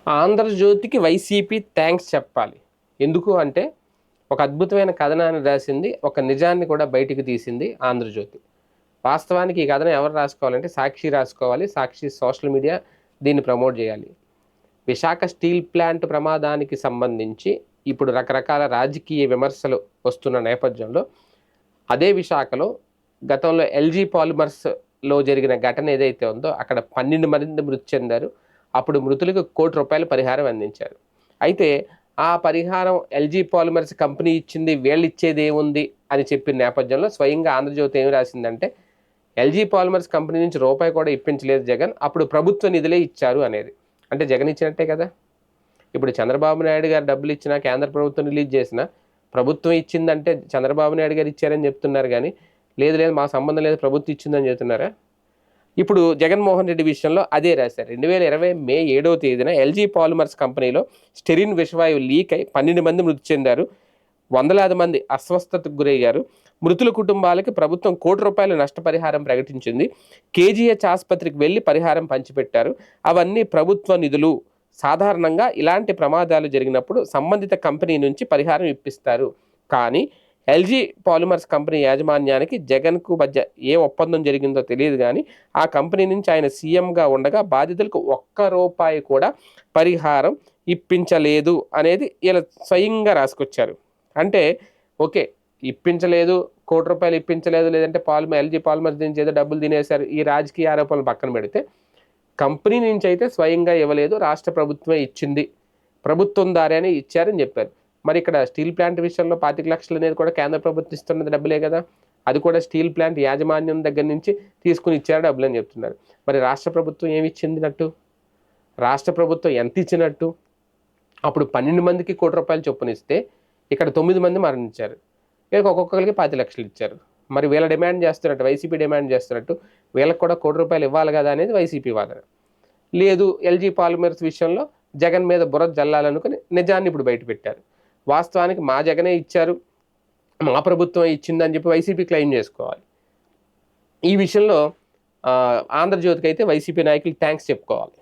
ఆంధ్రజ్యోతికి YCP thanks చెప్పాలి. ఎందుకు అంటే ఒక అద్భుతమైన కథనాన్ని రాసింది. ఒక నిజాన్ని కూడా బయటికి తీసింది ఆంధ్రజ్యోతి. వాస్తవానికి ఈ కథనం ఎవరు రాసుకోవాలంటే సాక్షి రాసుకోవాలి. సాక్షి సోషల్ మీడియా దీన్ని ప్రమోట్ చేయాలి. విశాఖ స్టీల్ ప్లాంట్ ప్రమాదానికి సంబంధించి ఇప్పుడు రకరకాల రాజకీయ విమర్శలు వస్తున్న నేపథ్యంలో అదే విశాఖలో గతంలో ఎల్జీ పాలిమర్స్లో జరిగిన ఘటన ఏదైతే ఉందో అక్కడ 12 మంది మృతి చెందారు. అప్పుడు మృతులకు ₹1,00,00,000 పరిహారం అందించారు. అయితే ఆ పరిహారం ఎల్జీ పాలిమర్స్ కంపెనీ ఇచ్చింది, వీళ్ళు ఇచ్చేది ఏముంది అని చెప్పిన నేపథ్యంలో స్వయంగా ఆంధ్రజ్యోతి ఏమి రాసిందంటే ఎల్జీ పాలిమర్స్ కంపెనీ నుంచి రూపాయి కూడా ఇప్పించలేదు జగన్, అప్పుడు ప్రభుత్వ నిధులే ఇచ్చారు అనేది. అంటే జగన్ ఇచ్చినట్టే కదా. ఇప్పుడు చంద్రబాబు నాయుడు గారు డబ్బులు ఇచ్చినా, కేంద్ర ప్రభుత్వం రిలీజ్ చేసినా ప్రభుత్వం ఇచ్చిందంటే చంద్రబాబు నాయుడు గారు ఇచ్చారని చెప్తున్నారు కానీ లేదు లేదు మా సంబంధం లేదు ప్రభుత్వం ఇచ్చిందని చెప్తున్నారా? ఇప్పుడు జగన్మోహన్ రెడ్డి విషయంలో అదే రాశారు. 2020 మే 7వ తేదీన ఎల్జీ పాలిమర్స్ కంపెనీలో స్టెరిన్ విషవాయువు లీక్ అయి 12 మంది మృతి చెందారు. వందలాది మంది అస్వస్థతకు గురయ్యారు. మృతుల కుటుంబాలకి ప్రభుత్వం ₹1,00,00,000 నష్టపరిహారం ప్రకటించింది. కేజీహెచ్ ఆసుపత్రికి వెళ్ళి పరిహారం పంచిపెట్టారు. అవన్నీ ప్రభుత్వ నిధులు. సాధారణంగా ఇలాంటి ప్రమాదాలు జరిగినప్పుడు సంబంధిత కంపెనీ నుంచి పరిహారం ఇప్పిస్తారు. కానీ ఎల్జీ పాలిమర్స్ కంపెనీ యాజమాన్యానికి జగన్కు మధ్య ఏ ఒప్పందం జరిగిందో తెలియదు కానీ ఆ కంపెనీ నుంచి ఆయన సీఎంగా ఉండగా బాధితులకు ₹1 కూడా పరిహారం ఇప్పించలేదు అనేది ఇలా స్వయంగా రాసుకొచ్చారు. అంటే ఓకే, ఇప్పించలేదు, ₹1,00,00,000 ఇప్పించలేదు, లేదంటే ఎల్జీ పాలిమర్స్ నుంచి ఏదో డబ్బులు తినేశారు, ఈ రాజకీయ ఆరోపణలు పక్కన పెడితే కంపెనీ నుంచి అయితే స్వయంగా ఇవ్వలేదు, రాష్ట్ర ప్రభుత్వమే ఇచ్చింది, ప్రభుత్వం ద్వారానే ఇచ్చారని చెప్పారు. మరి ఇక్కడ స్టీల్ ప్లాంట్ విషయంలో 25,00,000 అనేది కూడా కేంద్ర ప్రభుత్వం ఇస్తున్నది డబ్బులే కదా. అది కూడా స్టీల్ ప్లాంట్ యాజమాన్యం దగ్గర నుంచి తీసుకుని ఇచ్చారు డబ్బులు అని చెప్తున్నారు. మరి రాష్ట్ర ప్రభుత్వం ఏమి ఇచ్చిందినట్టు? రాష్ట్ర ప్రభుత్వం ఎంత ఇచ్చినట్టు? అప్పుడు 12 మందికి ₹1,00,00,000 చొప్పున ఇస్తే ఇక్కడ 9 మంది మరణించారు. వీళ్ళకి ఒక్కొక్కరికి 25,00,000 ఇచ్చారు. మరి వీళ్ళ డిమాండ్ చేస్తున్నట్టు, వైసీపీ డిమాండ్ చేస్తున్నట్టు వీళ్ళకి కూడా ₹1,00,00,000 ఇవ్వాలి కదా అనేది వైసీపీ వాదన. లేదు, ఎల్జీ పాలిమర్స్ విషయంలో జగన్ మీద బురద జల్లాలనుకుని నిజాన్ని ఇప్పుడు బయట పెట్టారు. వాస్తవానికి మా జగనే ఇచ్చారు, మా ప్రభుత్వం ఇచ్చిందని చెప్పి వైసీపీ క్లెయిమ్ చేసుకోవాలి. ఈ విషయంలో ఆంధ్రజ్యోతికి అయితే వైసీపీ నాయకులు థ్యాంక్స్ చెప్పుకోవాలి.